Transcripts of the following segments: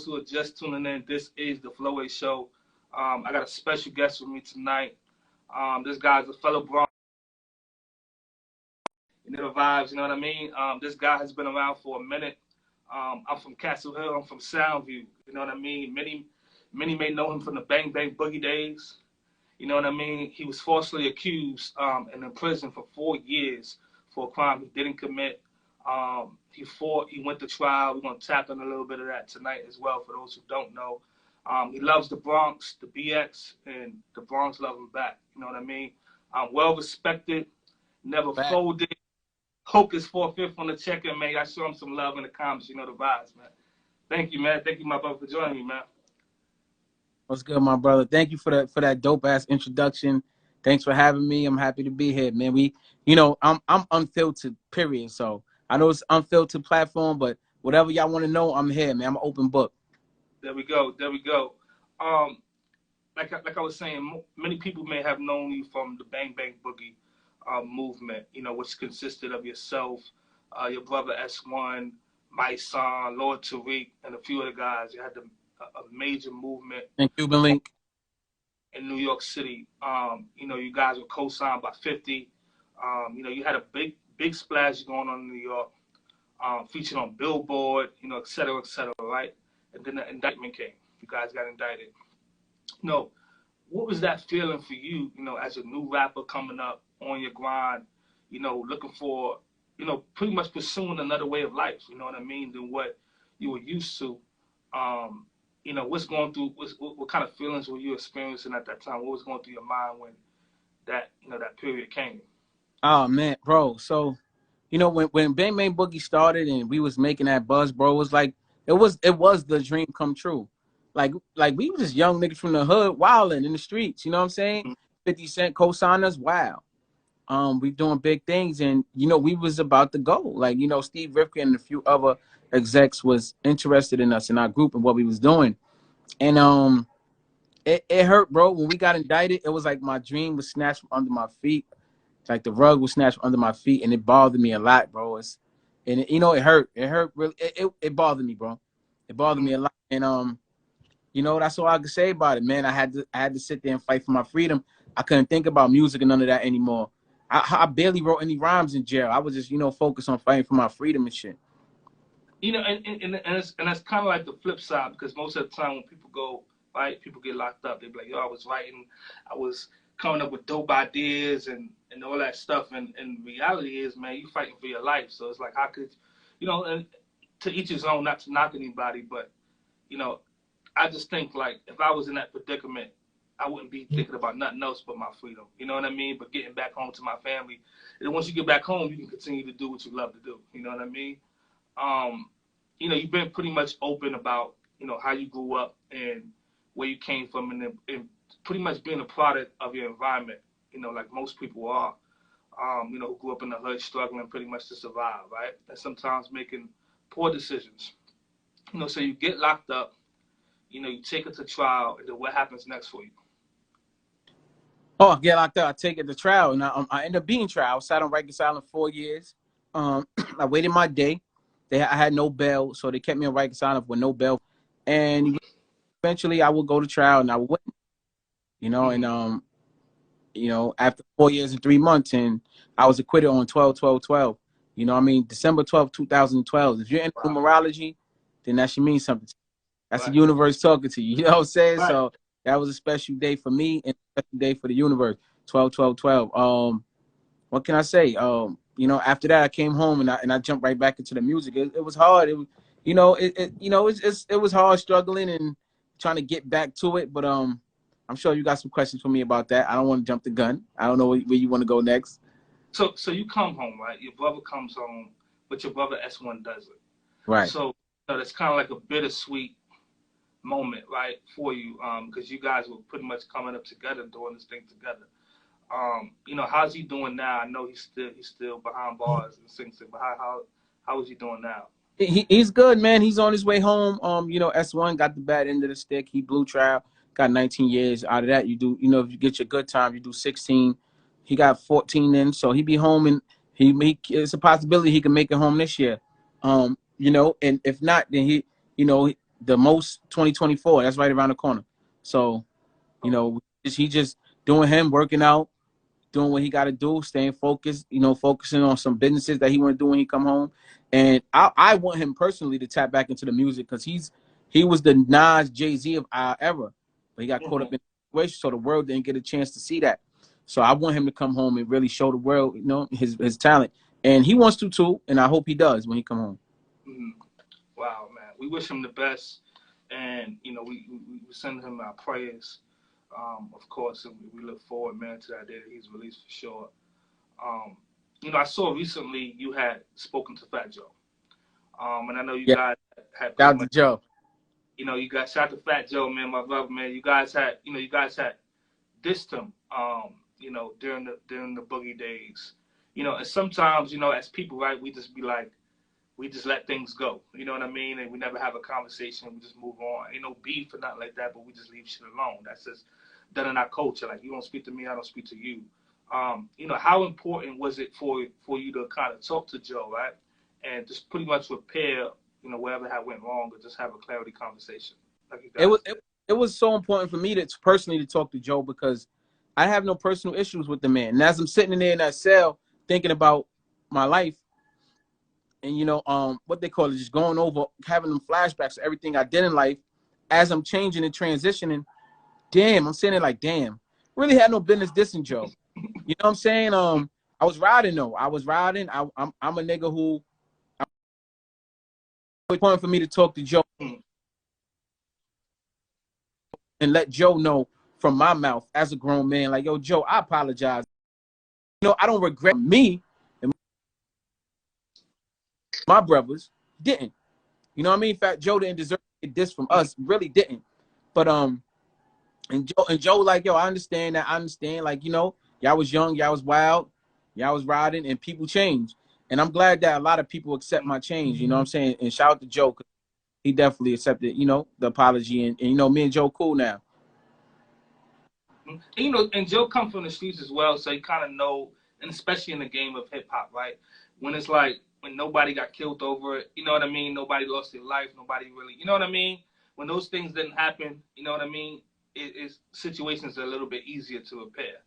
those who are just tuning in, this is the FloWay Show. I got a special guest with me tonight. This guy's a fellow Bronx. You know the vibes, you know what I mean? This guy has been around for a minute. I'm from Castle Hill. I'm from Soundview. You know what I mean? Many may know him from the Bang Bang Boogie days. You know what I mean? He was falsely accused and in prison for 4 years for a crime he didn't commit. He fought. He went to trial. We're going to tap on a little bit of that tonight as well for those who don't know. He loves the Bronx, the BX, and the Bronx love him back. You know what I mean? Well respected, never folded. Hocus 4/5 on the check-in, man. I show him some love in the comments. You know the vibes, man. Thank you, man. Thank you, my brother, for joining me, man. What's good, my brother? Thank you for that dope ass introduction. Thanks for having me. I'm happy to be here, man. I'm unfiltered, period. So I know it's unfiltered platform, but whatever y'all want to know, I'm here, man. I'm an open book. There we go. There we go. Like I was saying, many people may have known you from the Bang Bang Boogie movement, you know, which consisted of yourself, your brother S1, my son, Lord Tariq, and a few other guys. You had a major movement. And Cuban Link. In New York City. You know, you guys were co-signed by 50. You know, you had a big splash going on in New York, featured on Billboard, you know, et cetera, right? And then the indictment came. You guys got indicted. You know, what was that feeling for you, you know, as a new rapper coming up on your grind, you know, looking for, you know, pretty much pursuing another way of life, you know what I mean, than what you were used to? You know, what kind of feelings were you experiencing at that time? What was going through your mind when that, you know, that period came? Oh, man, bro. So, you know, when Bang Bang Boogie started and we was making that buzz, bro, it was like, it was the dream come true. Like we were just young niggas from the hood wilding in the streets, you know what I'm saying? Mm-hmm. 50 Cent co-signed us, wow. We doing big things, and, you know, we was about to go. Like, you know, Steve Rifkin and a few other execs was interested in us in our group and what we was doing. And it hurt, bro. When we got indicted, it was like my dream was snatched from under my feet. It's like the rug was snatched from under my feet, and it bothered me a lot, bro. You know, it hurt. It hurt really. It bothered me, bro. It bothered me a lot. And you know, that's all I could say about it, man. I had to sit there and fight for my freedom. I couldn't think about music and none of that anymore. I barely wrote any rhymes in jail. I was just, you know, focused on fighting for my freedom and shit. You know, and that's kind of like the flip side, because most of the time when people go, right, people get locked up, they be like, yo, I was writing, I was coming up with dope ideas and all that stuff. And reality is, man, you fighting for your life. So it's like, how could, you know, and to each his own, not to knock anybody, but, you know, I just think, like, if I was in that predicament, I wouldn't be thinking about nothing else but my freedom. You know what I mean? But getting back home to my family. And once you get back home, you can continue to do what you love to do. You know what I mean? You know, you've been pretty much open about, you know, how you grew up and where you came from, and pretty much being a product of your environment, you know, like most people are, you know, who grew up in the hood struggling pretty much to survive, right? And sometimes making poor decisions. You know, so you get locked up, you know, you take it to trial, and then what happens next for you? Oh, I get locked up. I take it to trial, and I end up being trial. I sat on Rikers Island 4 years. I waited my day. I had no bail, so they kept me on Rikers Island with no bail. And eventually, I would go to trial, and I would win. You know, and you know, after 4 years and 3 months, and I was acquitted on 12/12/12. You know what I mean? December 12th, 2012. If you're in numerology, then that should mean something. That's the universe talking to you. You know what I'm saying? Right. So that was a special day for me and a special day for the universe. 12/12/12. What can I say? You know, after that I came home and I jumped right back into the music. It was hard. It was, you know, it was hard struggling and trying to get back to it. But I'm sure you got some questions for me about that. I don't want to jump the gun. I don't know where you want to go next. So you come home, right? Your brother comes home, but your brother S1 doesn't. Right. So you know, that's kind of like a bittersweet moment, right, for you, because you guys were pretty much coming up together, doing this thing together. You know, how's he doing now? I know he's still behind bars and sings, but how is he doing now? He's good, man. He's on his way home. You know, S1 got the bad end of the stick. He blew trial, got 19 years. Out of that, you do, you know, if you get your good time, you do 16. He got 14 in, so he be home, and it's a possibility he can make it home this year. You know, and if not, then he, you know, the most 2024. That's right around the corner. So, you know, he just doing him, working out, doing what he got to do, staying focused, you know, focusing on some businesses that he want to do when he come home. And I want him personally to tap back into the music because he was the Nas Jay-Z of our era, but he got caught up in the situation, so the world didn't get a chance to see that. So I want him to come home and really show the world, you know, his talent. And he wants to too, and I hope he does when he come home. Wow, man. We wish him the best. And, you know, we send him our prayers, of course, and we look forward, man, to that day that he's released for sure. You know, I saw recently you had spoken to Fat Joe. And I know you guys had shout out to Joe. You know, you guys shout out to Fat Joe, man, my brother, man. You guys had dissed him, you know, during the boogie days. You know, and sometimes, you know, as people, right, we just be like, we just let things go. You know what I mean? And we never have a conversation. We just move on. Ain't no beef or nothing like that, but we just leave shit alone. That's just done in our culture. Like, you don't speak to me, I don't speak to you. You know, how important was it for you to kind of talk to Joe, right? And just pretty much repair, you know, whatever had went wrong, or just have a clarity conversation. Like It was so important for me to personally talk to Joe because I have no personal issues with the man. And as I'm sitting in there in that cell thinking about my life, and you know, what they call it, just going over, having them flashbacks of everything I did in life as I'm changing and transitioning. Damn, I'm saying it like, damn, really had no business dissing Joe. You know what I'm saying? I was riding though. I was riding. I'm a nigga who. It's important for me to talk to Joe and let Joe know from my mouth as a grown man, like, yo, Joe, I apologize. You know, I don't regret me and my brothers didn't. You know what I mean? Fat Joe didn't deserve this from us, really didn't. But and Joe, like, yo, I understand that. I understand, like, you know, y'all was young, y'all was wild, y'all was riding, and people change. And I'm glad that a lot of people accept my change. You know what I'm saying? And shout out to Joe, cause he definitely accepted, you know, the apology. And you know, me and Joe cool now. You know, and Joe come from the streets as well, so you kind of know, and especially in the game of hip hop, right? When it's like when nobody got killed over it, you know what I mean? Nobody lost their life, nobody really, you know what I mean? When those things didn't happen, you know what I mean? Situations are a little bit easier to repair.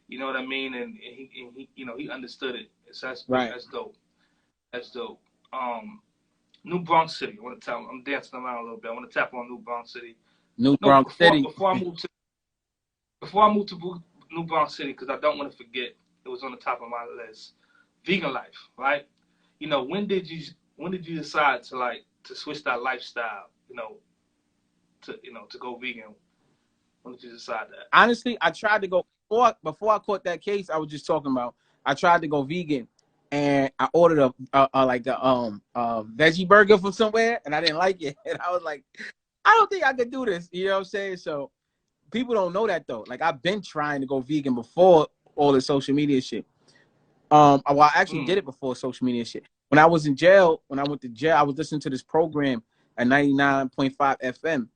You know what I mean? And he you know, he understood it. So that's dope. That's dope. New Bronx City. I want to tell him. I'm dancing around a little bit. I want to tap on New Bronx City. City. Before I moved to New Bronx City, because I don't want to forget, it was on the top of my list. Vegan life, right? You know, when did you decide to switch that lifestyle? You know, to go vegan. When did you decide that? Honestly, I tried to go before I caught that case. I was just talking about. I tried to go vegan, and I ordered a veggie burger from somewhere, and I didn't like it. And I was like, I don't think I could do this. You know what I'm saying? So people don't know that though. Like, I've been trying to go vegan before all the social media shit. Well, I actually did it before social media shit. When I was in jail, when I went to jail, I was listening to this program at 99.5 FM.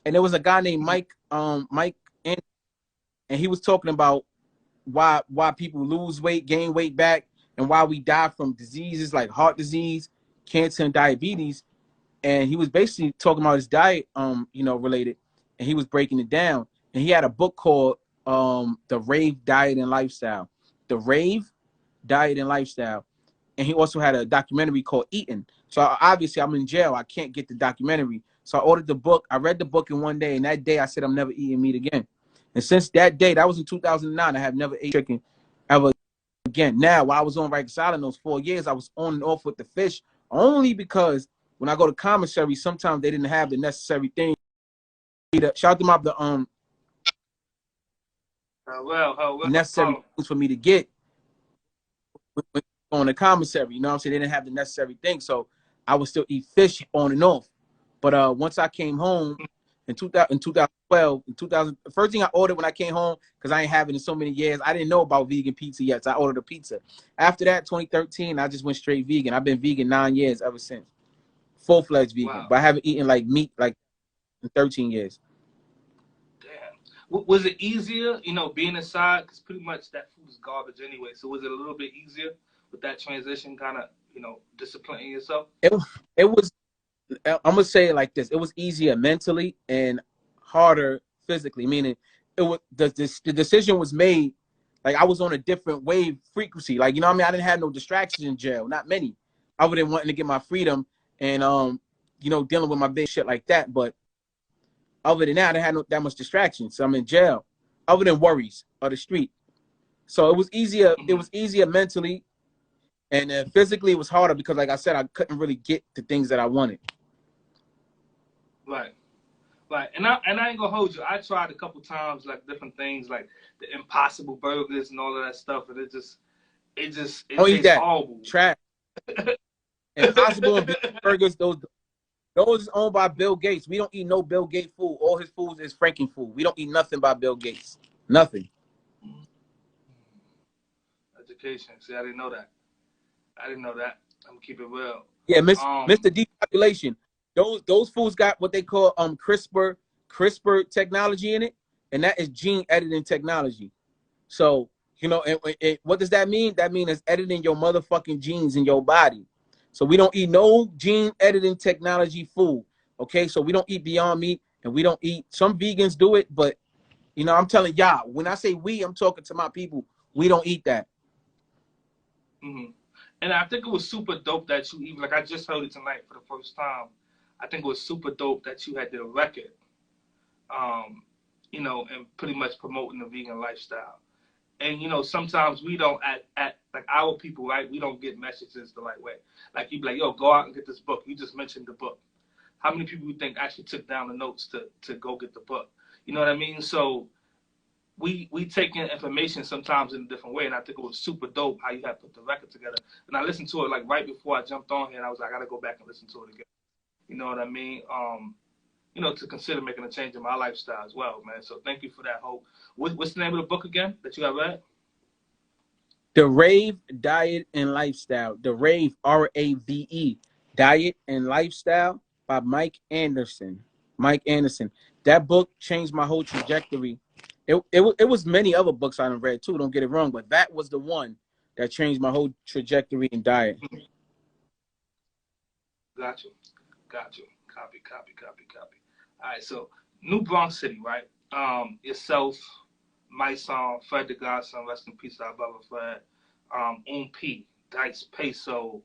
And there was a guy named Mike, and he was talking about why people lose weight, gain weight back, and why we die from diseases like heart disease, cancer, and diabetes. And he was basically talking about his diet, you know, related, and he was breaking it down. And he had a book called The Rave Diet and Lifestyle. The Rave Diet and Lifestyle. And he also had a documentary called Eating. So obviously I'm in jail. I can't get the documentary. So I ordered the book. I read the book in one day. And that day I said I'm never eating meat again. And since that day, that was in 2009, I have never ate chicken ever again. Now, while I was on Rikers Island those 4 years, I was on and off with the fish only because when I go to commissary, sometimes they didn't have the necessary things. Shout them out the necessary things for me to get on the commissary. You know what I'm saying? They didn't have the necessary things, so I would still eat fish on and off. But once I came home in 2012, the first thing I ordered when I came home, because I ain't having it in so many years, I didn't know about vegan pizza yet, so I ordered a pizza. After that, 2013, I just went straight vegan. I've been vegan 9 years ever since. Full-fledged vegan. Wow. But I haven't eaten like meat like in 13 years. Damn. Was it easier, you know, being inside? Because pretty much that food is garbage anyway. So was it a little bit easier with that transition, kind of, you know, disciplining yourself? It was I'm gonna say it like this: it was easier mentally and harder physically. Meaning, it was the decision was made. Like I was on a different wave frequency. Like you know what I mean. I didn't have no distractions in jail. Not many. I would have wanting to get my freedom and you know, dealing with my big shit like that. But other than that, I didn't have that much distraction. So I'm in jail. Other than worries of the street. So it was easier. It was easier mentally, and physically it was harder because, like I said, I couldn't really get the things that I wanted. Right. Right. And I ain't gonna hold you. I tried a couple times like different things like the Impossible Burgers and all of that stuff, and it tastes horrible. Trash. Impossible and Burgers, those is owned by Bill Gates. We don't eat no Bill Gates food. All his food is Franken food. We don't eat nothing by Bill Gates. Nothing. Education. See, I didn't know that. I'm gonna keep it real. Yeah, Mr. Depopulation. Those foods got what they call CRISPR technology in it, and that is gene editing technology. So you know, what does that mean? That means it's editing your motherfucking genes in your body. So we don't eat no gene editing technology food. Okay, so we don't eat Beyond Meat, and we don't eat. Some vegans do it, but you know, I'm telling y'all, when I say we, I'm talking to my people. We don't eat that. Mm-hmm. And I think it was super dope that you even, like I just heard it tonight for the first time. I think it was super dope that you had did a record, you know, and pretty much promoting the vegan lifestyle. And, you know, sometimes we don't, at like our people, right, we don't get messages the right way. Like you be like, yo, go out and get this book. You just mentioned the book. How many people you think actually took down the notes to go get the book? You know what I mean? So we take in information sometimes in a different way, and I think it was super dope how you had put the record together. And I listened to it like right before I jumped on here, and I was like, I gotta go back and listen to it again. You know what I mean? You know, to consider making a change in my lifestyle as well, man. So thank you for that, Hope. What's the name of the book again that you got read? The Rave, Diet, and Lifestyle. The Rave, RAVE, Diet and Lifestyle by Mike Anderson. Mike Anderson. That book changed my whole trajectory. It was many other books I done read too, don't get it wrong, but that was the one that changed my whole trajectory in diet. Got you. Copy. All right, so New Bronx City, right? Yourself, my son, Fred the Godson, rest in peace, our brother Fred. P, Dice Peso,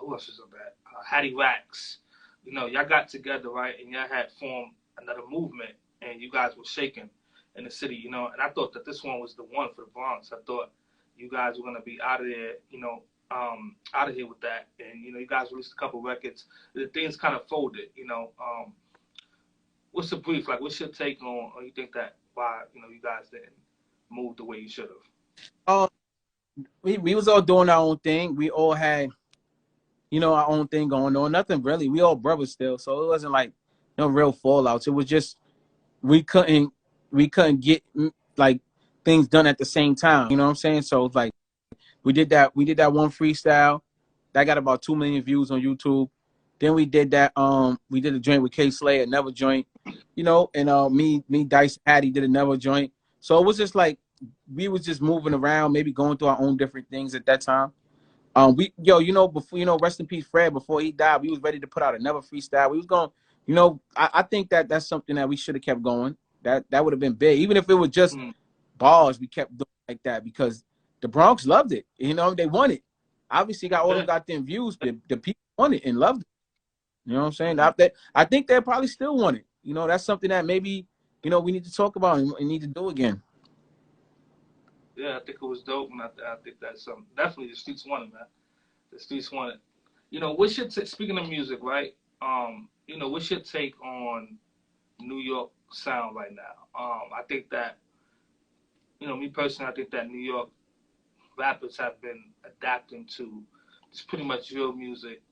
who else was up that? Hattie Wax. You know, y'all got together, right? And y'all had formed another movement, and you guys were shaking in the city, you know. And I thought that this one was the one for the Bronx. I thought you guys were gonna be out of there, you know, out of here with that. And you know, you guys released a couple records. The things kind of folded, you know. What's the brief? Like, what's your take on? Or you think that why you know you guys didn't move the way you should have? We was all doing our own thing. We all had, you know, our own thing going on. Nothing really. We all brothers still, so it wasn't like no real fallouts. It was just we couldn't get like things done at the same time. You know what I'm saying? So it's like we did that one freestyle that got about 2 million views on YouTube. Then we did a joint with K Slay, another joint, you know, and me, Dice, Hattie did another joint. So it was just like we was just moving around, maybe going through our own different things at that time. You know, before, you know, rest in peace, Fred. Before he died, we was ready to put out another freestyle. We was going, you know, I think that's something that we should have kept going. That would have been big, even if it was just bars. We kept doing like that because the Bronx loved it. You know, they wanted it. Obviously, got all them goddamn views. The people wanted it and loved it. You know what I'm saying? I think they probably still want it. You know, that's something that maybe, you know, we need to talk about and need to do again. Yeah, I think it was dope, and I think that's something. Definitely, the streets want it, man. The streets want it. You know, what's your speaking of music, right? You know, what's your take on New York sound right now? I think that, you know, me personally, I think that New York rappers have been adapting to just pretty much drill music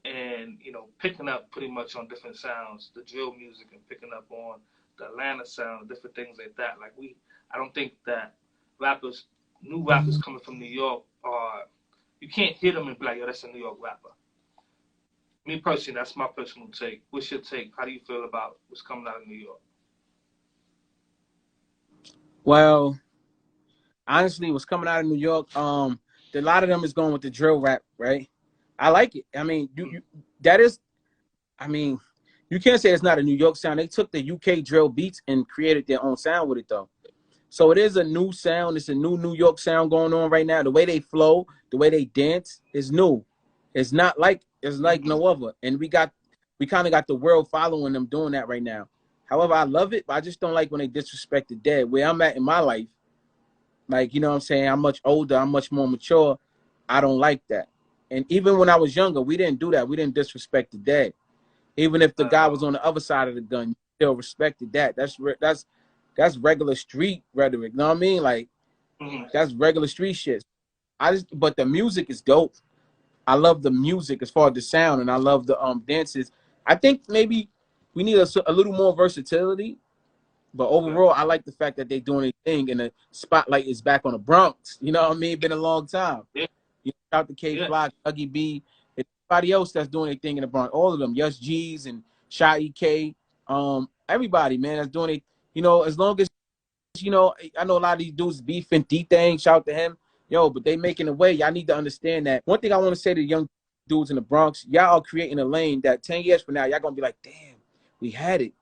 and, you know, picking up pretty much on different sounds, the drill music, and picking up on the Atlanta sound, different things like that. Like I don't think that new rappers coming from New York you can't hear them and be like, yo, that's a New York rapper. Me personally, that's my personal take. What's your take? How do you feel about what's coming out of New York? Well, honestly, what's coming out of New York, a lot of them is going with the drill rap, right? I like it. I mean, that is I mean, you can't say it's not a New York sound. They took the UK drill beats and created their own sound with it, though. So it is a new sound. It's a new York sound going on right now. The way they flow, the way they dance is new. It's not like it's like no other. And we kind of got the world following them doing that right now. However, I love it, but I just don't like when they disrespect the dead. Where I'm at in my life, like, you know what I'm saying? I'm much older. I'm much more mature. I don't like that. And even when I was younger, we didn't do that. We didn't disrespect the dead. Even if the guy was on the other side of the gun, you still respected that. That's regular street rhetoric. You know what I mean? Like, that's regular street shit. But the music is dope. I love the music as far as the sound, and I love the dances. I think maybe we need a little more versatility. But overall, I like the fact that they're doing a thing, and the spotlight is back on the Bronx. You know what I mean? Been a long time. Yeah. You know, out the K-Fly, Dougie B, and everybody else that's doing a thing in the Bronx. All of them, Yes G's and Shy EK, everybody, man, that's doing it. You know, as long as, you know, I know a lot of these dudes beefing D-Thing, shout out to him. Yo, but they making a way. Y'all need to understand that. One thing I want to say to young dudes in the Bronx, y'all are creating a lane that 10 years from now, y'all going to be like, damn, we had it.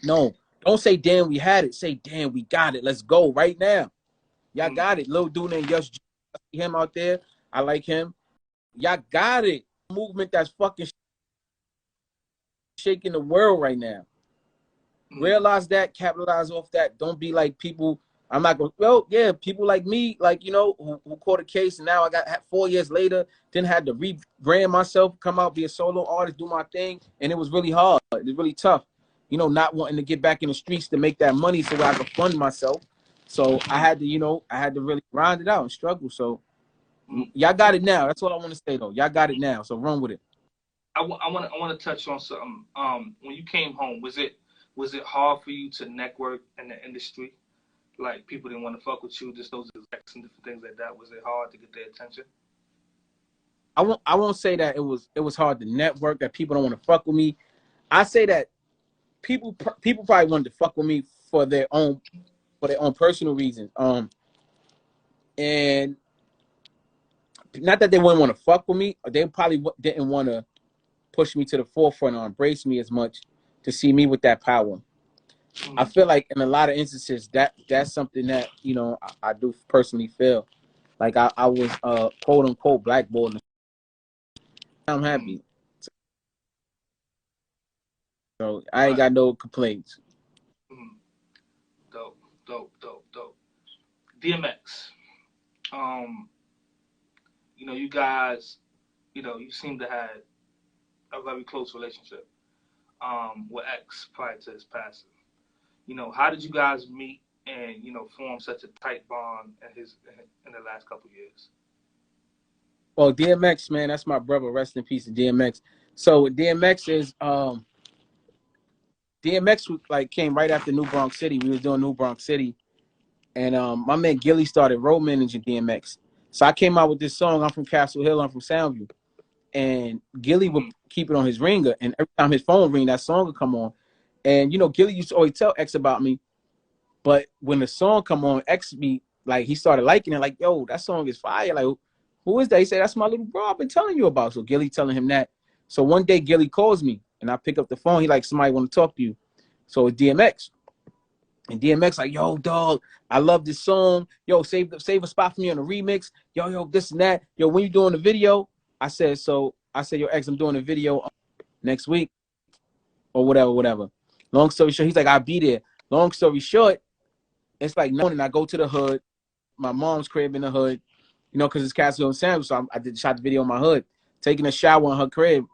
No. Don't say, damn, we had it. Say, damn, we got it. Let's go right now. Y'all got it. Little dude named Yes, him out there. I like him. Y'all got it. Movement that's fucking shaking the world right now. Realize that. Capitalize off that. Don't be like people. I'm not going to, well, yeah, people like me, like, you know, who caught a case, and now I got 4 years later, then had to rebrand myself, come out, be a solo artist, do my thing, and it was really hard. It was really tough. You know, not wanting to get back in the streets to make that money so I could fund myself. So I had to, you know, really grind it out and struggle. So y'all got it now. That's all I want to say, though. Y'all got it now. So run with it. I want to touch on something. When you came home, was it hard for you to network in the industry? Like, people didn't want to fuck with you, just those execs and different things like that. Was it hard to get their attention? I won't say that it was hard to network, that people don't want to fuck with me. I say that people probably wanted to fuck with me for their own personal reasons. And not that they wouldn't want to fuck with me, they probably didn't want to push me to the forefront or embrace me as much to see me with that power. I feel like in a lot of instances that's something that, you know, I do personally feel like I was quote unquote blackballed. I'm happy. So I ain't got no complaints. Dope. DMX. You know, you guys, you know, you seem to have a very close relationship with X prior to his passing. You know, how did you guys meet and, you know, form such a tight bond in the last couple of years? Well, DMX, man, that's my brother. Rest in peace to DMX. So DMX is DMX like came right after New Bronx City. We was doing New Bronx City, and my man Gilly started road managing DMX. So I came out with this song. I'm from Castle Hill. I'm from Soundview, and Gilly would keep it on his ringer, and every time his phone ring, that song would come on. And you know, Gilly used to always tell X about me, but when the song come on, X be like, he started liking it, like, yo, that song is fire. Like, who is that? He said, that's my little bro I've been telling you about. So Gilly telling him that. So one day Gilly calls me, and I pick up the phone. He like, somebody want to talk to you. So it's DMX. And DMX like, yo, dog, I love this song. Yo, save a spot for me on the remix. Yo, this and that. Yo, when you doing the video? I said, yo, X, I'm doing a video next week or whatever. Long story short, he's like, I'll be there. Long story short, it's like noon, and I go to the hood, my mom's crib in the hood, you know, because it's Castle and Sam, so I shot the video in my hood, taking a shower in her crib,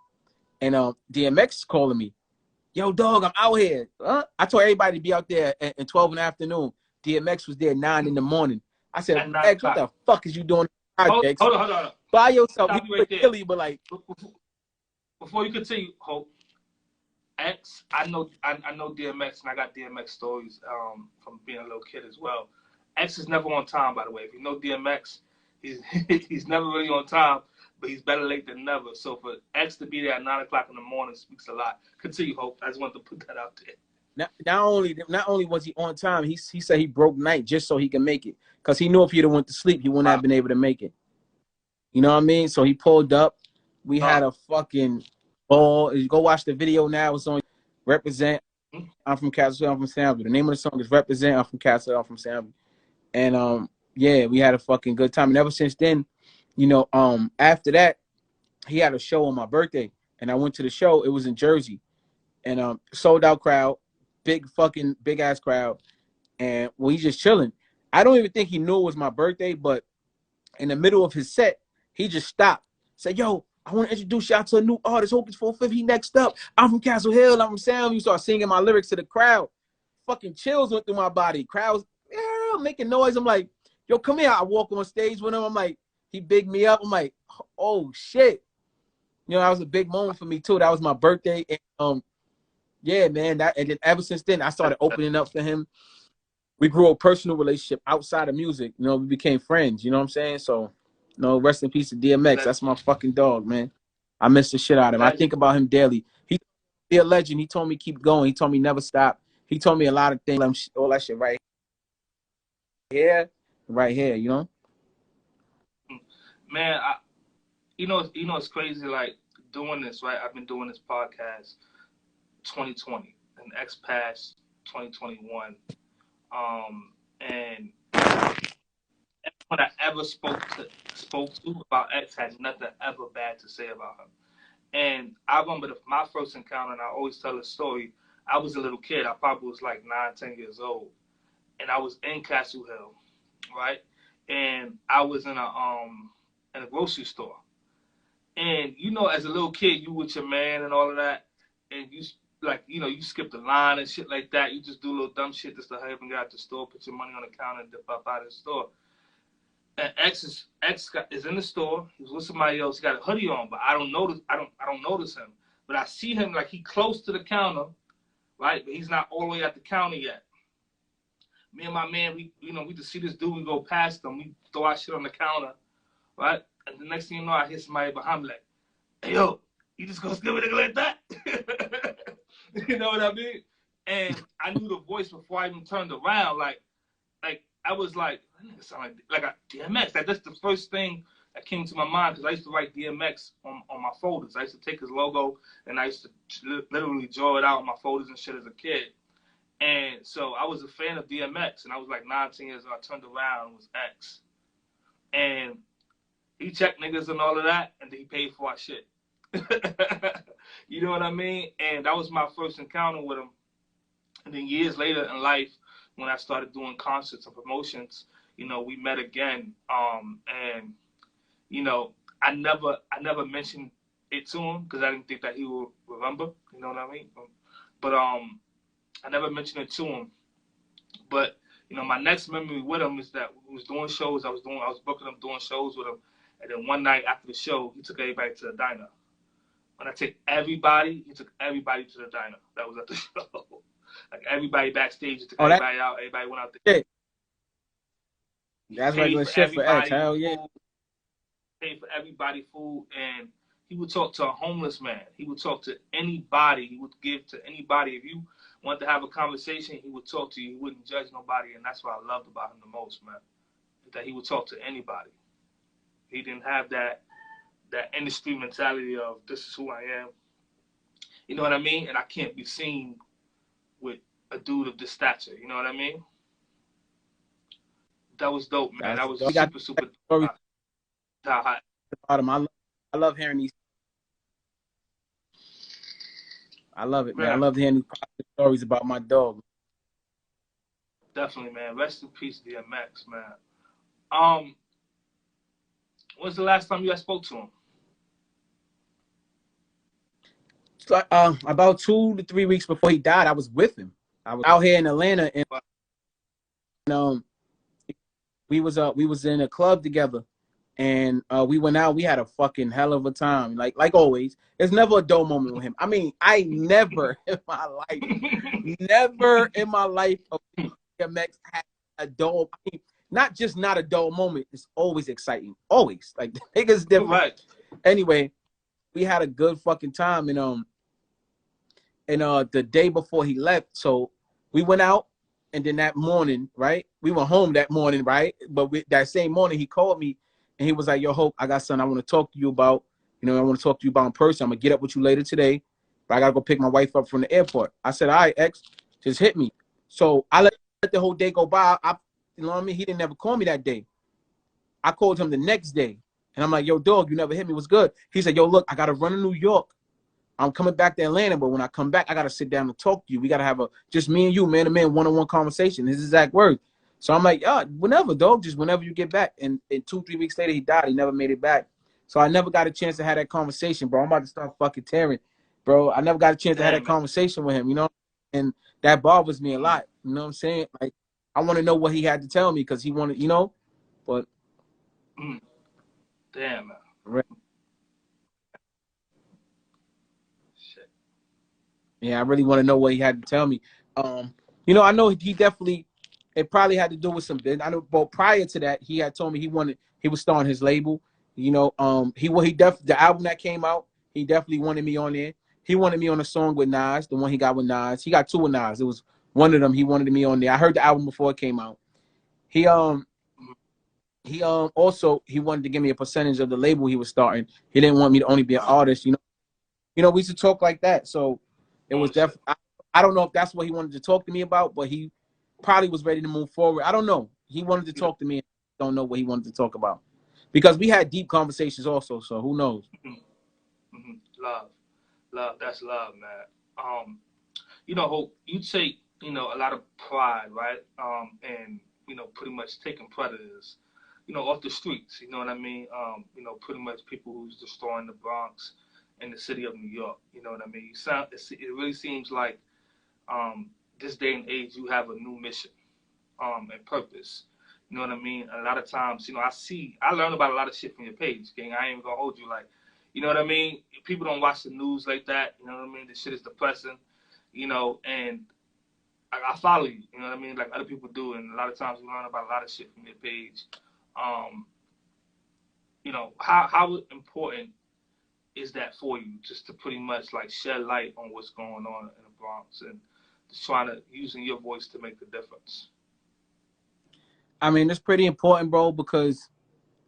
and DMX is calling me. Yo, dog, I'm out here. Huh? I told everybody to be out there at 12 in the afternoon. DMX was there 9 in the morning. I said, X, what the fuck is you doing? Hold on. By yourself. You right Philly, but like, before you continue, Hope, X, I know DMX, and I got DMX stories from being a little kid as well. X is never on time, by the way. If you know DMX, he's never really on time, but he's better late than never. So for X to be there at 9 o'clock in the morning speaks a lot. Continue, Hope. I just wanted to put that out there. Not only was he on time, he said he broke night just so he can make it, because he knew if he'd have went to sleep, he wouldn't have been able to make it. You know what I mean? So he pulled up. We had a fucking Ball. You go watch the video now. It's on Represent. I'm from Castle. I'm from Sanville. The name of the song is Represent. I'm from Castle. I'm from Sanville. And yeah, we had a fucking good time. And ever since then, you know, after that, he had a show on my birthday, and I went to the show. It was in Jersey, and sold out crowd, big ass crowd, and well, he's just chilling. I don't even think he knew it was my birthday, but in the middle of his set, he just stopped, said, "Yo, I want to introduce y'all to a new artist, Hocus 450. He next up. I'm from Castle Hill. I'm from Sound." You start singing my lyrics to the crowd. Fucking chills went through my body. Crowds, yeah, making noise. I'm like, "Yo, come here." I walk on stage with him. I'm like, he bigged me up. I'm like, oh shit. You know, that was a big moment for me too. That was my birthday. And yeah, man. And then ever since then, I started opening up for him. We grew a personal relationship outside of music. You know, we became friends. You know what I'm saying? So, you know, rest in peace to DMX. That's my fucking dog, man. I miss the shit out of him. I think about him daily. He be a legend. He told me keep going. He told me never stop. He told me a lot of things. All that shit right here, right here. You know, Man, you know, it's crazy. Like doing this, right? I've been doing this podcast 2020 and X past 2021. And everyone I ever spoke to about X had nothing ever bad to say about him. And I remember my first encounter, and I always tell the story. I was a little kid. I probably was like 9, 10 years old, and I was in Castle Hill, right? And I was in a grocery store. And you know, as a little kid, you with your man and all of that, and you like, you know, you skip the line and shit like that. You just do little dumb shit just to hurry up and get out the store, put your money on the counter, and dip up out of the store. And X is in the store. He was with somebody else. He got a hoodie on, but I don't notice him. But I see him like he close to the counter, right? But he's not all the way at the counter yet. Me and my man, we just see this dude. We go past him. We throw our shit on the counter, right? And the next thing you know, I hear somebody behind me like, "Hey yo, you just gonna skip a nigga like that?" You know what I mean? And I knew the voice before I even turned around. Like I was like, that nigga sound like a DMX. That's the first thing that came to my mind, because I used to write DMX on my folders. I used to take his logo and I used to literally draw it out on my folders and shit as a kid. And so I was a fan of DMX, and I was like 19 years old. I turned around and it was X. And he checked niggas and all of that, and then he paid for our shit. You know what I mean? And that was my first encounter with him. And then years later in life, when I started doing concerts and promotions, you know, we met again. And you know, I never mentioned it to him because I didn't think that he would remember. You know what I mean? But I never mentioned it to him. But you know, my next memory with him is that we was doing shows. I was booking him, doing shows with him. And then one night after the show, he took everybody to the diner. When I take everybody, he took everybody to the diner. That was at the show. Like everybody backstage, he took everybody out. Everybody went out there. That's regular shit for X. Hell yeah. Paid for everybody food, and he would talk to a homeless man. He would talk to anybody. He would give to anybody. If you wanted to have a conversation, he would talk to you. He wouldn't judge nobody, and that's what I loved about him the most, man. That he would talk to anybody. He didn't have that industry mentality of this is who I am. You know what I mean? And I can't be seen with a dude of this stature. You know what I mean? That was dope, man. That was super dope. I love hearing these. I love it, man. I love hearing these positive stories about my dog. Definitely, man. Rest in peace, DMX, man. When's the last time you guys spoke to him? It's like, about 2 to 3 weeks before he died, I was with him. I was out here in Atlanta, and we was in a club together, and we went out. We had a fucking hell of a time, like always. There's never a dull moment with him. I mean, I never in my life of DMX had a dull. I mean, not a dull moment. It's always exciting. Always. Like, the nigga's different. Right. Anyway, we had a good fucking time, and the day before he left, so we went out, and then that morning, right? We went home that morning, right? But that same morning, he called me, and he was like, "Yo, Hope, I got something I want to talk to you about." You know, I want to talk to you about in person. I'm gonna get up with you later today, but I gotta go pick my wife up from the airport. I said, all right, X, just hit me. So I let the whole day go by. You know what I mean? He didn't ever call me that day. I called him the next day, and I'm like, yo, dog, you never hit me. What's good? He said, yo, look, I gotta run to New York. I'm coming back to Atlanta, but when I come back, I gotta sit down and talk to you. We gotta have a just me and you, man to man, one-on-one conversation. His exact words. So I'm like, yeah, whenever, dog, just whenever you get back. And 2-3 weeks later, he died. He never made it back. So I never got a chance to have that conversation, bro. I'm about to start fucking tearing, bro. I never got a chance to have that conversation with him, you know? And that bothers me a lot. You know what I'm saying? Like, I want to know what he had to tell me because he wanted, you know, but. Damn, man. Right. Shit. Yeah, I really want to know what he had to tell me. You know, I know he definitely, it probably had to do with some business. I know, but prior to that, he had told me he was starting his label. You know, the album that came out, he definitely wanted me on there. He wanted me on a song with Nas, the one he got with Nas. He got 2 with Nas. It was one of them. He wanted me on there. I heard the album before it came out. He also he wanted to give me a percentage of the label he was starting. He didn't want me to only be an artist. You know, we used to talk like that. So it was definitely. I don't know if that's what he wanted to talk to me about, but he probably was ready to move forward. I don't know. He wanted to talk to me. I don't know what he wanted to talk about because we had deep conversations also. So who knows? Love. That's love, man. You know, Hope, you take, you know, a lot of pride, right? And, you know, pretty much taking predators, you know, off the streets, you know what I mean? You know, pretty much people who's destroying the Bronx and the city of New York, you know what I mean? It really seems like this day and age you have a new mission and purpose. You know what I mean? A lot of times, you know, I learn about a lot of shit from your page, gang. I ain't even gonna hold you like, you know what I mean? People don't watch the news like that, you know what I mean? This shit is depressing, you know, and I follow you, you know what I mean? Like other people do, and a lot of times we learn about a lot of shit from your page. You know, how important is that for you, just to pretty much like shed light on what's going on in the Bronx and just trying to using your voice to make the difference? I mean, it's pretty important, bro, because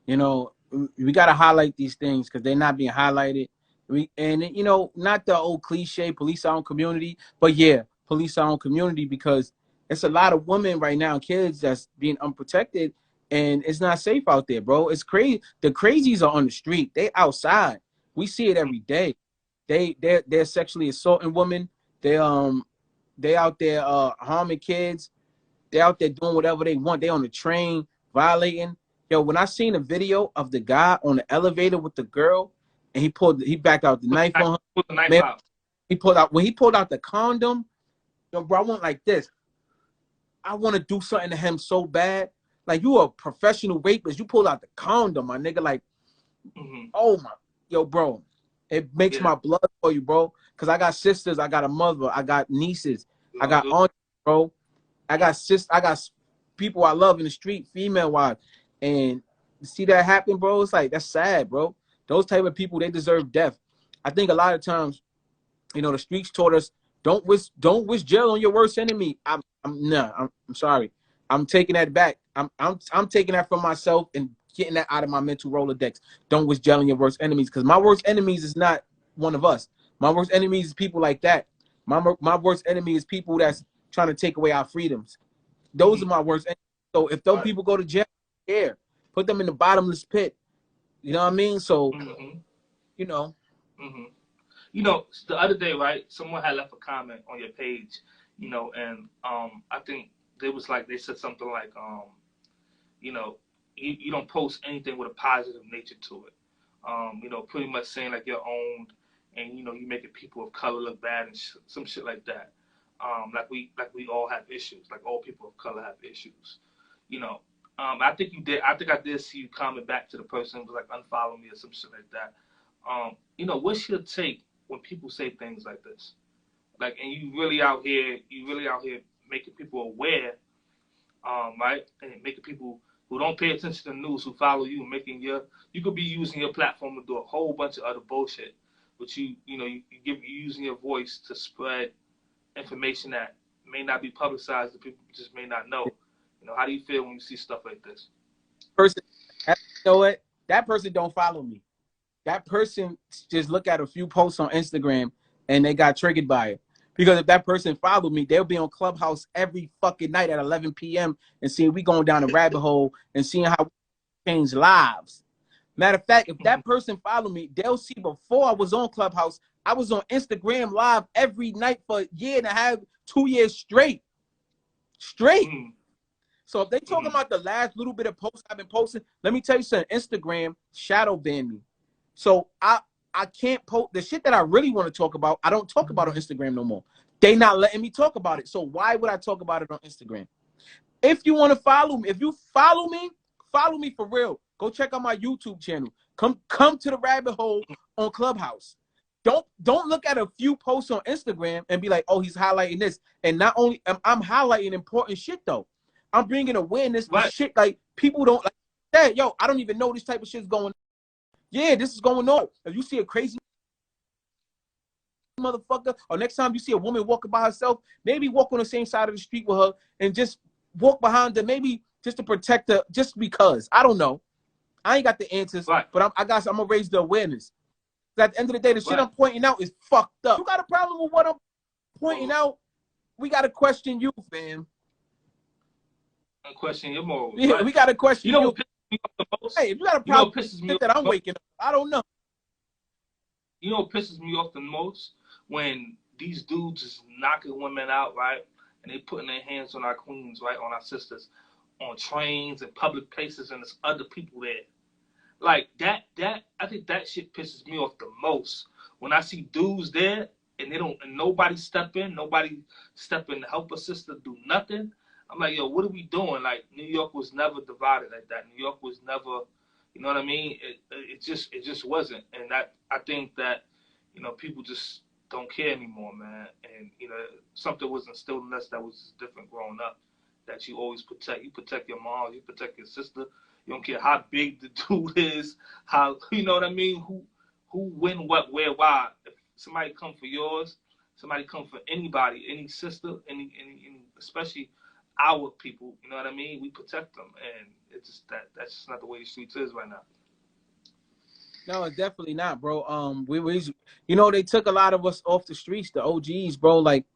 you know we got to highlight these things because they're not being highlighted. You know, not the old cliche police our own community, but yeah, police our own community because it's a lot of women right now, kids that's being unprotected, and it's not safe out there, bro. It's crazy. The crazies are on the street. They outside. We see it every day. They're sexually assaulting women. They out there harming kids. They out there doing whatever they want. They on the train violating. Yo, when I seen a video of the guy on the elevator with the girl, and he backed out the knife on her. Man, when he pulled out the condom. Yo, bro, I want like this. I want to do something to him so bad. Like you a professional rapist. You pulled out the condom, my nigga. Like, oh my, yo, bro. It makes my blood for you, bro. Cause I got sisters, I got a mother, I got nieces, I got aunts, bro. I got people I love in the street, female wise, and see that happen, bro. It's like that's sad, bro. Those type of people, they deserve death. I think a lot of times, you know, the streets taught us don't wish jail on your worst enemy. I'm sorry. I'm taking that back. I'm taking that from myself and getting that out of my mental Rolodex. Don't wish jail on your worst enemies because my worst enemies is not one of us. My worst enemies is people like that. My worst enemy is people that's trying to take away our freedoms. Those are my worst enemies. So if those people go to jail, put them in the bottomless pit. You know what I mean? So, you know. You know, the other day, right? Someone had left a comment on your page, you know, and I think they said something like, you know, you don't post anything with a positive nature to it. You know, pretty much saying like you're owned, and you know, you making people of color look bad and some shit like that. Like we all have issues. Like all people of color have issues. You know, I think you did. I think I did see you comment back to the person who was like unfollow me or some shit like that. You know, what's your take when people say things like this? Like, and you really out here making people aware, right? And making people who don't pay attention to the news, who follow you, you could be using your platform to do a whole bunch of other bullshit, but you using your voice to spread information that may not be publicized, that people just may not know. You know, how do you feel when you see stuff like this? Person, you know what? That person don't follow me. that person just look at a few posts on Instagram and they got triggered by it. Because if that person followed me, they'll be on Clubhouse every fucking night at 11 p.m. and seeing we going down a rabbit hole and seeing how we change lives. Matter of fact, if that person followed me, they'll see before I was on Clubhouse, I was on Instagram live every night for a year and a half, 2 years straight. So if they talking about the last little bit of posts I've been posting, let me tell you something. Instagram shadow banned me. So I can't post the shit that I really want to talk about. I don't talk about on Instagram no more. They not letting me talk about it. So why would I talk about it on Instagram? If you want to follow me, if you follow me for real. Go check out my YouTube channel. Come to the rabbit hole on Clubhouse. Don't look at a few posts on Instagram and be like, oh, he's highlighting this. And not only I'm highlighting important shit though. I'm bringing awareness to shit like people don't like that. Yo, I don't even know this type of shit's going on. Yeah, this is going on. If you see a crazy motherfucker, or next time you see a woman walking by herself, maybe walk on the same side of the street with her and just walk behind her, maybe just to protect her, just because. I don't know. I ain't got the answers, but I'm gonna raise the awareness. At the end of the day, the shit I'm pointing out is fucked up. You got a problem with what I'm pointing out? We gotta question you, fam. Question your morals. Yeah, we gotta question you. Know what pisses me off the most? Hey, if you got a problem with that I'm waking up, I don't know. You know what pisses me off the most? When these dudes is knocking women out, right? And they putting their hands on our queens, right? On our sisters, on trains and public places, and there's other people there. Like that, I think that shit pisses me off the most. When I see dudes there and nobody step in to help a sister do nothing. I'm like, yo, what are we doing? Like, New York was never divided like that. New York was never, you know what I mean? It just wasn't. And I think that, people just don't care anymore, man. And, something was instilled in us that was different growing up, that you always protect. You protect your mom, you protect your sister. You don't care how big the dude is, how, you know what I mean? Who, when, what, where, why. If somebody come for yours, somebody come for anybody, any sister, any especially our people, you know what I mean? We protect them, and it's just that's just not the way the streets is right now. No, it's definitely not, bro. They took a lot of us off the streets, the OGs, bro. Like,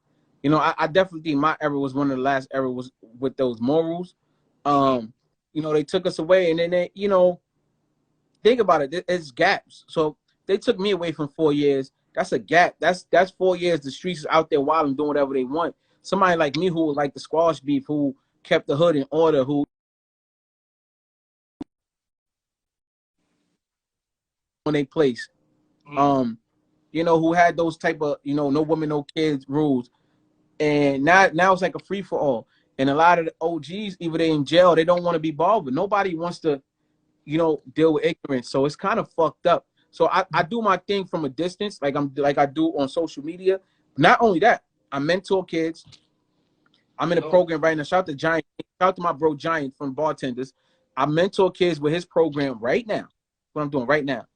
I definitely think my era was one of the last era was with those morals. They took us away, and then they, think about it. It's gaps. So they took me away from 4 years. That's a gap. That's 4 years. The streets is out there wild and doing whatever they want. Somebody like me who like the squash beef, who kept the hood in order, who on their place, who had those type of, no woman, no kids rules, and now it's like a free for all. And a lot of the OGs, either they in jail, they don't want to be bothered. Nobody wants to, deal with ignorance. So it's kind of fucked up. So I do my thing from a distance, like I do on social media. Not only that, I mentor kids. I'm in a program right now. Shout out to Giant. Shout out to my bro Giant from Bartenders. I mentor kids with his program right now. That's what I'm doing right now.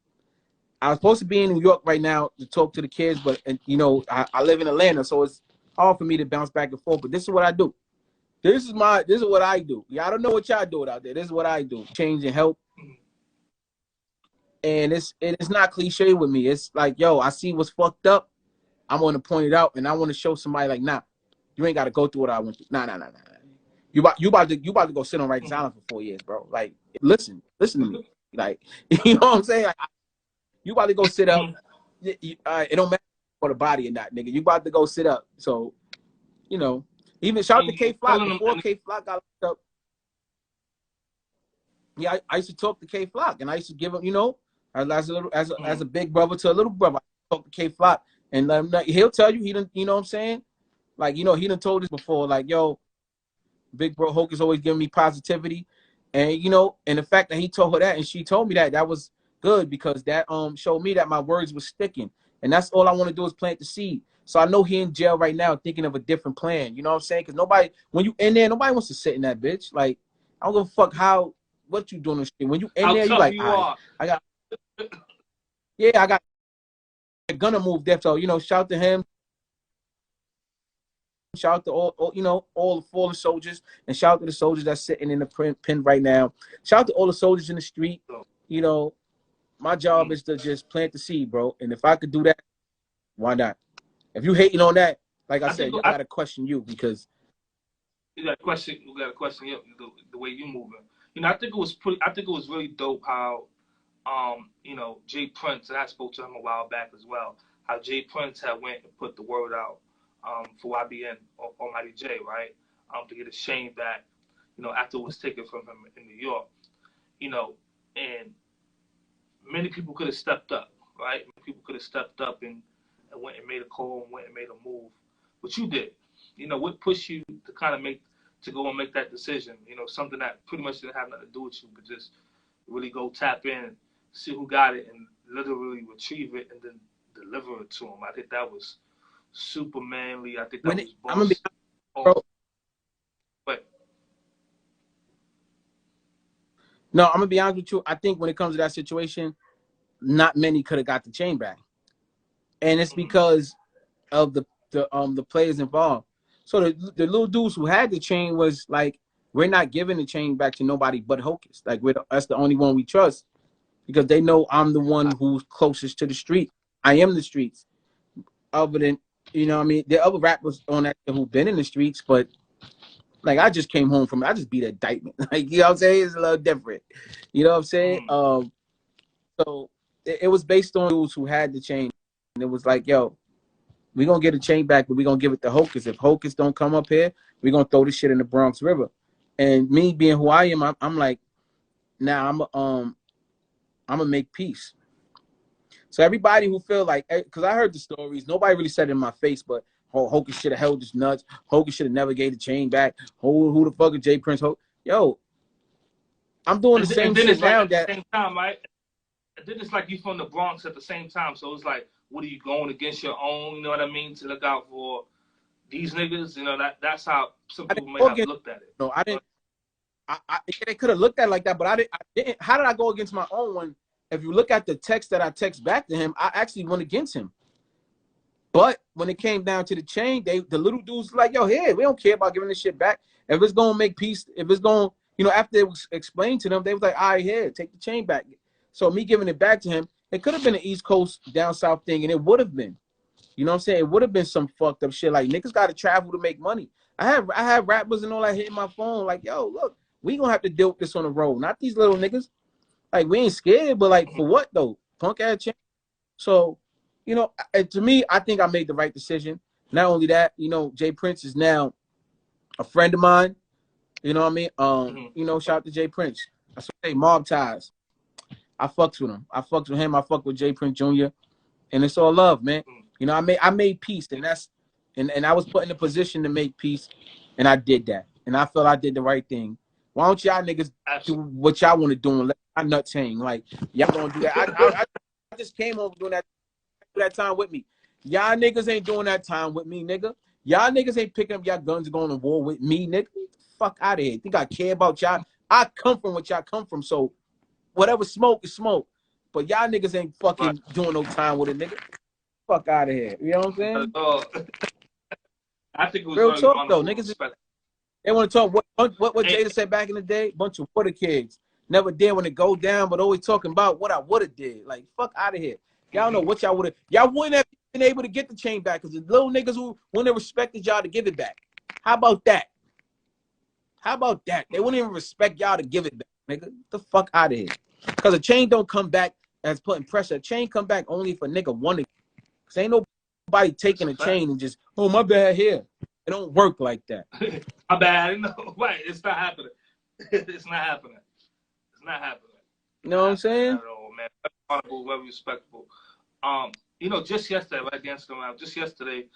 I was supposed to be in New York right now to talk to the kids, but I live in Atlanta, so it's hard for me to bounce back and forth. But this is what I do. This is what I do. Yeah, I don't know what y'all do out there. This is what I do. Change and help. And it's not cliche with me. It's like, yo, I see what's fucked up. I want to point it out, and I want to show somebody like, nah, you ain't got to go through what I went through. Nah. You about to go sit on right silent for 4 years, bro. Like, listen to me. Like, you know what I'm saying? Like, you about to go sit up. It don't matter for the body or not, nigga. You about to go sit up. So, even shout out to K Flock before K Flock got locked up. Yeah, I used to talk to K Flock, and I used to give him, as a big brother to a little brother. I talk to K Flock, and he'll tell you he didn't. You know what I'm saying? Like, he done told us before, like, yo, big bro Hocus always giving me positivity, and and the fact that he told her that and she told me that was good, because that showed me that my words were sticking, and that's all I want to do is plant the seed. So I know he in jail right now thinking of a different plan. You know what I'm saying? Because when you in there, nobody wants to sit in that bitch. Like, I don't give a fuck what you doing. When you in there, you like, I got a gunner move there. So shout to him. Shout out to all the fallen soldiers, and shout out to the soldiers that's sitting in the pen right now. Shout out to all the soldiers in the street. My job is to just plant the seed, bro. And if I could do that, why not? If you hating on that, like I said, I gotta question you because you got a question. You got a question. The way you moving. You know, I think it was really dope how, you know, Jay Prince, and I spoke to him a while back as well. How Jay Prince had went and put the word out, for YBN or Almighty J, right? To get his chain back. You know, after it was taken from him in New York. You know, and many people could have stepped up, right? Many people could have stepped up and went and made a call and went and made a move. But you did. You know, what pushed you to kind of go and make that decision? You know, something that pretty much didn't have nothing to do with you, but just really go tap in, see who got it, and literally retrieve it and then deliver it to him. I think that was super manly. I think that was boss. I'm gonna be bro. But no, I'm gonna be honest with you. I think when it comes to that situation, not many could have got the chain back, and it's because of the players involved. So the little dudes who had the chain was like, we're not giving the chain back to nobody but Hocus. Like that's the only one we trust because they know I'm the one who's closest to the street. I am the streets. Other than, you know what I mean, there are other rappers on that who've been in the streets, but like I just came home from, I just beat a indictment. Like, you know what I'm saying? It's a little different. You know what I'm saying? So it was based on dudes who had the chain. And it was like, yo, we're going to get a chain back, but we're going to give it to Hocus. If Hocus don't come up here, we're going to throw this shit in the Bronx River. And me being who I am, I'm like, now I'm going to make peace. So everybody who feel like, because I heard the stories, nobody really said it in my face, but Hocus should have held his nuts. Hocus should have never gave the chain back. Who the fuck is Jay Prince? Yo, I'm doing the same shit now. At the same time, right? And then it's like you from the Bronx at the same time. So it's like, what are you going against your own? You know what I mean? To look out for these niggas. You know, that's how some people may have looked at it. No, I didn't. They could have looked at it like that, but I didn't. How did I go against my own one? If you look at the text that I text back to him, I actually went against him. But when it came down to the chain, the little dudes like, yo, hey, we don't care about giving this shit back. If it's gonna make peace, if it's gonna, you know, after it was explained to them, they was like, all right, here, take the chain back. So me giving it back to him, it could have been an East Coast down South thing, and it would have been. You know what I'm saying? It would have been some fucked up shit. Like, niggas gotta travel to make money. I have rappers and all that hitting my phone, like, yo, look, we gonna have to deal with this on the road. Not these little niggas. Like, we ain't scared, but like, for what though? Punk ass chain. So, you know, to me, I think I made the right decision. Not only that, you know, Jay Prince is now a friend of mine. You know what I mean? You know, shout out to Jay Prince. That's what I say, mob ties. I fucks with him. I fucks with him. I fuck with Jay Prince Jr. And it's all love, man. You know, I made peace, and and I was put in a position to make peace, and I did that. And I felt I did the right thing. Why don't y'all niggas do what y'all want to do and let my nuts hang? Like, y'all gonna do that. I just came over doing that time with me. Y'all niggas ain't doing that time with me, nigga. Y'all niggas ain't picking up y'all guns and going to war with me, nigga. Fuck out of here. Think I care about y'all? I come from what y'all come from, so whatever smoke is smoke. But y'all niggas ain't fucking doing no time with it, nigga. Fuck out of here. You know what I'm saying? I think it was real talk though. Niggas, they want to talk what Jada said back in the day. Bunch of water kids. Never did when it go down, but always talking about what I would have did. Like, fuck out of here. Y'all know what y'all would have. Y'all wouldn't have been able to get the chain back because the little niggas who wouldn't have respected y'all to give it back. How about that? How about that? They wouldn't even respect y'all to give it back, nigga. Get the fuck out of here. Because a chain don't come back as putting pressure. A chain come back only if a nigga wanted. Because ain't nobody taking a chain and just, oh, my bad here. It don't work like that. My bad. No, right. It's not happening. It's not happening. It's not happening. You know what I'm saying? At all, man. Very honorable, very respectful. You know, just yesterday, right against the round, just yesterday,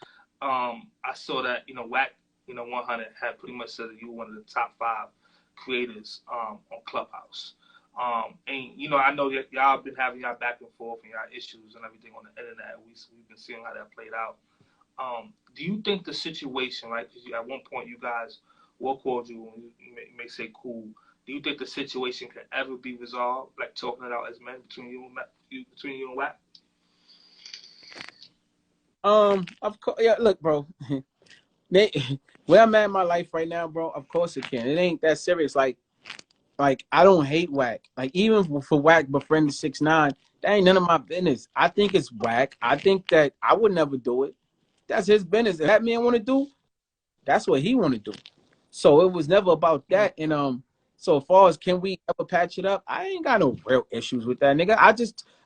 I saw that, you know, Wack100 had pretty much said that you were one of the top 5 creators on Clubhouse. And, you know, I know that y'all been having y'all back and forth and y'all issues and everything on the internet. We've been seeing how that played out. Do you think the situation, right, because at one point you guys were cordial and you may say cool, do you think the situation can ever be resolved, like talking it out as men between you and Wack? Of course, yeah. Look, bro, where I'm at in my life right now, bro. Of course it can. It ain't that serious. Like, like I don't hate Wack. Like even for Wack befriending 6ix9ine, that ain't none of my business. I think it's Wack. I think that I would never do it. That's his business. If that man want to do, that's what he want to do. So it was never about that. And so as far as can we ever patch it up, I ain't got no real issues with that nigga.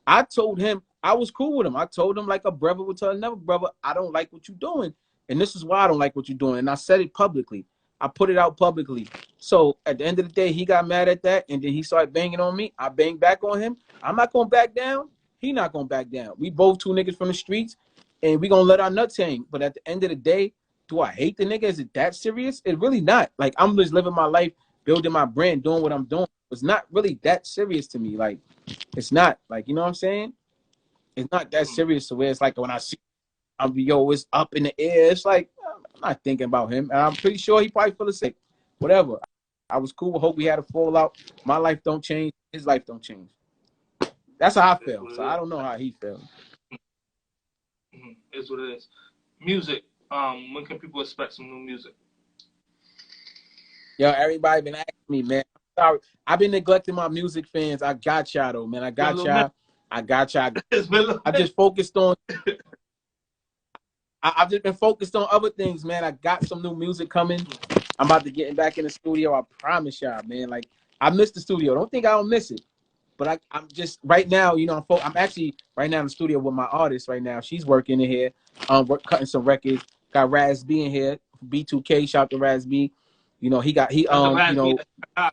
I told him I was cool with him. I told him like a brother would tell another brother, I don't like what you're doing, and this is why I don't like what you're doing. And I said it publicly. I put it out publicly. So at the end of the day, he got mad at that, and then he started banging on me. I banged back on him. I'm not gonna back down. He not gonna back down. We both two niggas from the streets, and we gonna let our nuts hang. But at the end of the day, do I hate the nigga? Is it that serious? It really not. Like I'm just living my life, building my brand, doing what I'm doing. It's not really that serious to me. Like it's not. Like you know what I'm saying? It's not that serious to where it's like when I see I'm yo, it's up in the air. It's like I'm not thinking about him, and I'm pretty sure he probably feel the same. Whatever. I was cool. Hope we had a fallout. My life don't change. His life don't change. That's how I feel. So I don't know how he feels. It's what it is. Music. When can people expect some new music? Yo, everybody been asking me, man. I'm sorry. I've been neglecting my music fans. I got y'all though, man. I got y'all. I got y'all. I just focused on I've just been focused on other things, man. I got some new music coming. I'm about to get back in the studio. I promise y'all, man. Like I missed the studio. Don't think I don't miss it. But I'm just right now, you know, I'm actually right now in the studio with my artist right now. She's working in here, we're cutting some records. Got Raz B in here, B2K. Shout out to Raz B. You know, he you know, shout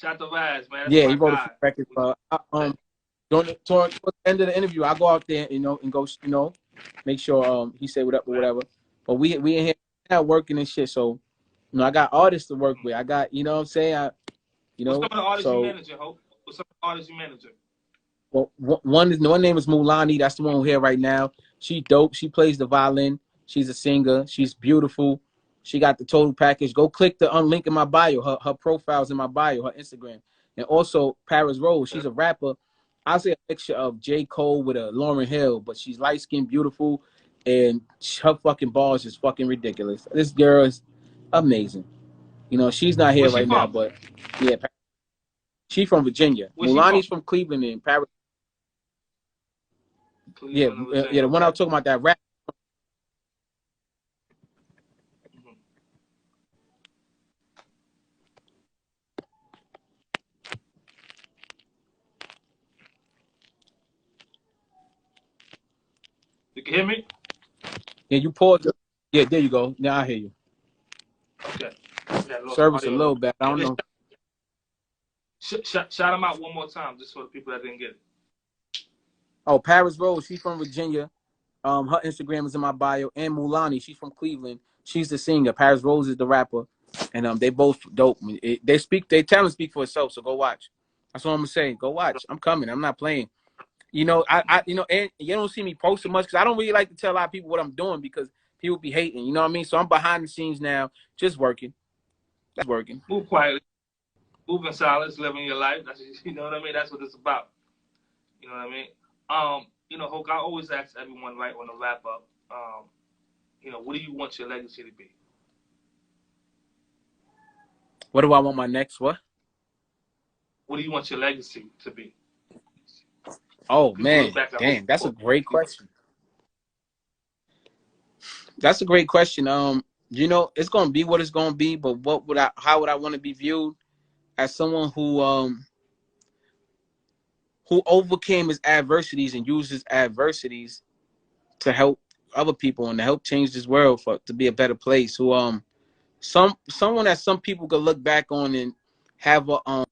out to Raz, man. Yeah, he wrote a few records. Towards the end of the interview, I go out there, you know, and go, you know, make sure he say what up or whatever. But we in here now working and shit. So, you know, I got artists to work with. I got, you know what I'm saying? You know, what's some of the artists you manage, Hope? What's some of the artists you manage? Well, one name is Mulani. That's the one we're here right now. She dope. She plays the violin. She's a singer. She's beautiful. She got the total package. Go click the link in my bio. Her profile's in my bio, her Instagram. And also Paris Rose. She's a rapper. I'll say a mixture of J. Cole with a Lauryn Hill, but she's light-skinned, beautiful, and her fucking bars is fucking ridiculous. This girl is amazing. You know, she's not here right now, but yeah, she's from Virginia. Mulani's from Cleveland and Paris. Yeah, the one I was talking about, that rap. You can hear me? Yeah, you paused. Yeah, there you go. Now I hear you. Okay. Service a little bit. I don't know. Shout them out one more time, just for the people that didn't get it. Oh, Paris Rose, she's from Virginia. Her Instagram is in my bio. And Mulani, she's from Cleveland. She's the singer. Paris Rose is the rapper, and they both dope. Their talent speak for itself. So go watch. That's what I'm gonna say. Go watch. I'm coming. I'm not playing. You know, you know, and you don't see me posting much because I don't really like to tell a lot of people what I'm doing because people be hating. You know what I mean? So I'm behind the scenes now, just working. That's working. Move quietly, move in silence, living your life. That's, you know what I mean. That's what it's about. You know what I mean? You know, Hoke, I always ask everyone right on the wrap up. You know, what do you want your legacy to be? What do I want my next what? What do you want your legacy to be? Oh man, damn, that's a great question. That's a great question. You know, it's gonna be what it's gonna be, but how would I want to be viewed as someone who overcame his adversities and used his adversities to help other people and to help change this world to be a better place. Who someone that some people could look back on and have a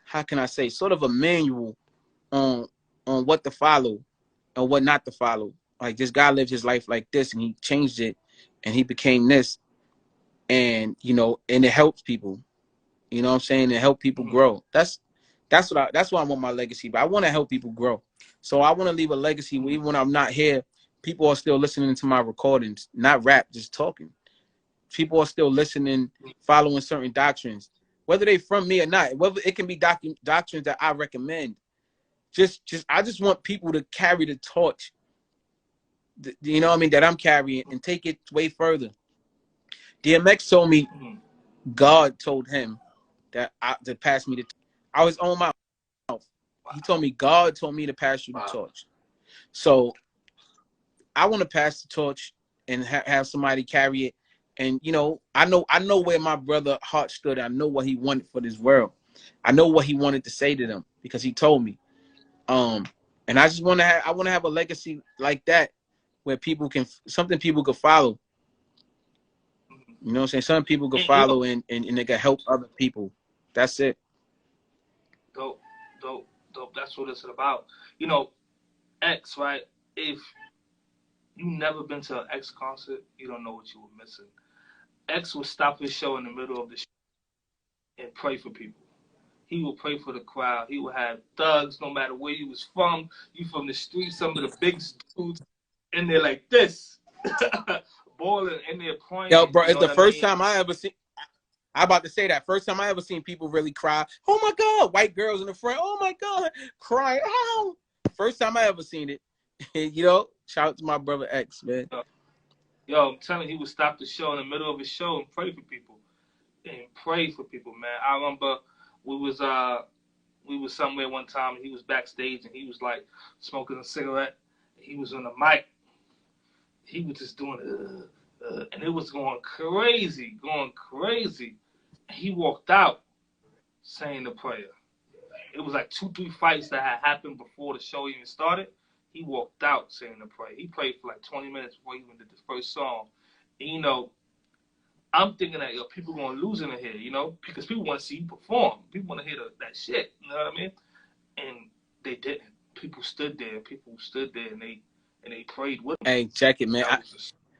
how can I say, sort of a manual on what to follow and what not to follow. Like this guy lived his life like this and he changed it and he became this, and you know, and it helps people. You know what I'm saying? It help people grow. That's what I want my legacy. But I want to help people grow. So I want to leave a legacy where even when I'm not here, people are still listening to my recordings, not rap, just talking. People are still listening, following certain doctrines, whether they from me or not. Whether it can be doctrines that I recommend. I just want people to carry the torch, you know what I mean, that I'm carrying and take it way further. DMX told me God told him to pass me the. I was on my mouth. He told me God told me to pass you the torch. So I want to pass the torch and have somebody carry it. And you know, I know where my brother heart stood. I know what he wanted for this world. I know what he wanted to say to them because he told me. And I just want to have a legacy like that where people can something people could follow. You know what I'm saying? Some people could follow and they can help other people. That's it. Dope. That's what it's about. You know, X, right? If you never been to an X concert, you don't know what you were missing. X would stop his show in the middle of the show and pray for people. He will pray for the crowd. He will have thugs, no matter where you was from. You from the street, some of the biggest dudes in there like this, balling in there praying. Yo, bro, it's the first I mean? time I ever seen. I'm about to say that. First time I ever seen people really cry. Oh my God, white girls in the front. Oh my God, crying. Oh, first time I ever seen it. You know, shout out to my brother X, man. Yo, I'm telling you, he would stop the show in the middle of his show and pray for people. Man. I remember we was somewhere one time and he was backstage and he was like smoking a cigarette. He was on the mic. He was just doing and it was going crazy. He walked out saying the prayer. It was like 2-3 fights that had happened before the show even started. He walked out saying the prayer. He prayed for like 20 minutes before he even did the first song. And, you know, I'm thinking that people going to lose in here, you know, because people want to see you perform. People want to hear that shit, you know what I mean? And they didn't. People stood there and they prayed with him. Hey, check it, man.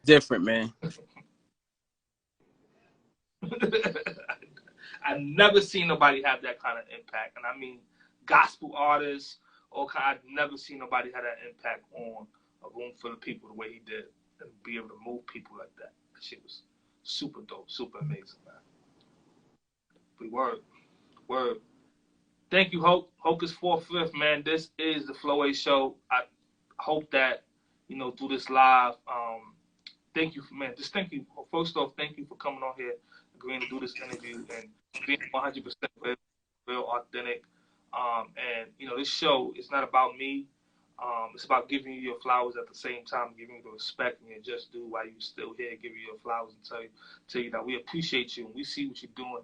Different, man. I've never seen nobody have that kind of impact. And I mean, gospel artists, I've never seen nobody have that impact on a room full of people the way he did and be able to move people like that. That shit was super dope, super amazing, man. But word. Thank you, Hocus 4/5, man. This is the FloWay Show. I hope that, you know, through this live, thank you, man. Just thank you. First off, thank you for coming on here, agreeing to do this interview, and being 100% real authentic. And, you know, this show is not about me. It's about giving you your flowers at the same time, giving you the respect and your just due while you're still here, giving you your flowers and tell you that we appreciate you and we see what you're doing.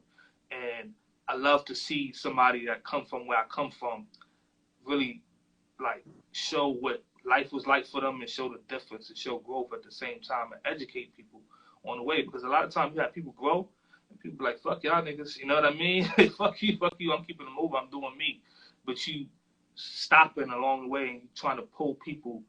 And I love to see somebody that come from where I come from really, like, show what life was like for them and show the difference and show growth at the same time and educate people on the way. Because a lot of times you have people grow and people be like, fuck y'all niggas, you know what I mean? fuck you, I'm keeping the move, I'm doing me. But you stopping along the way and trying to pull people